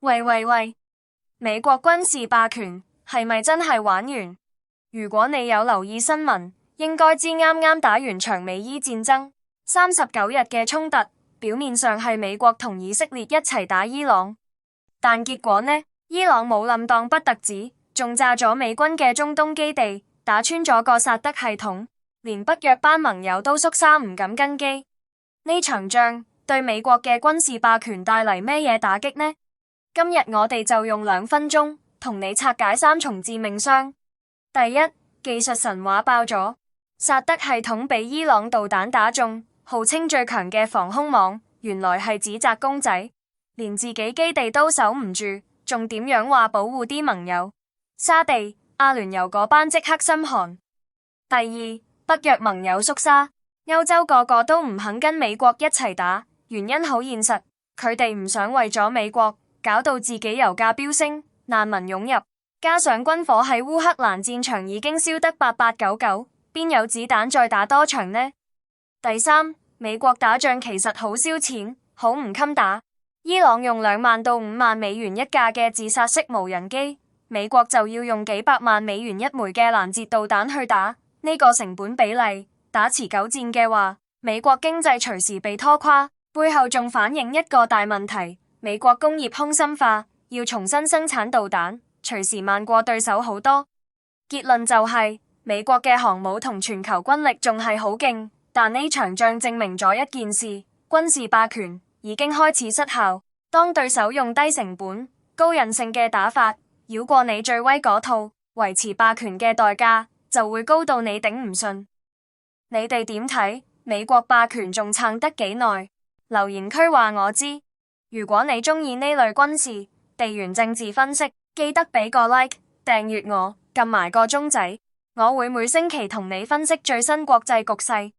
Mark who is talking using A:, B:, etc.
A: 喂喂喂！美國軍事霸權係咪真係玩完？如果你有留意新聞，應該知啱啱打完場美伊戰爭39日嘅衝突，表面上係美國同以色列一齊打伊朗，但結果呢？伊朗冇冧當不特止，仲炸咗美軍嘅中東基地，打穿咗個薩德系統，連北約班盟友都縮沙唔敢跟機。呢場仗對美國嘅軍事霸權帶嚟咩嘢打擊呢？今日我哋就用2分鐘同你拆解3重致命傷。第一，技術神話爆咗，薩德系統被伊朗導彈打中，號稱最強嘅防空網，原來係紙紮公仔，連自己基地都守唔住，仲點樣話保護啲盟友？沙地、阿聯酋嗰班即刻心寒。第二，北約盟友縮沙，歐洲個個都唔肯跟美國一齊打，原因好現實，佢哋唔想為咗美國搞到自己油價飆升，難民湧入，加上軍火喺烏克蘭戰場已經燒得8899，邊有子彈再打多場呢？第三，美國打仗其實好燒錢，好唔襟打。伊朗用2萬到5萬美元一架嘅自殺式無人機，美國就要用幾百萬美元一枚嘅攔截導彈去打，呢個成本比例，打持久戰嘅話，美國經濟隨時被拖垮。背後仲反映一個大問題，美國工業空心化，要重新生產導彈，隨時慢過對手好多。結論就係，美國嘅航母同全球軍力仲係好勁，但呢場仗證明咗一件事，軍事霸權已經開始失效。當對手用低成本、高韌性嘅打法繞過你最威嗰套，維持霸權嘅代價就會高到你頂唔順。你哋點睇？美國霸權仲撐得幾耐？留言區話我知。如果你鍾意呢類軍事、地緣政治分析，記得俾個 like， 訂閱我，撳埋個鐘仔，我會每星期同你分析最新國際局勢。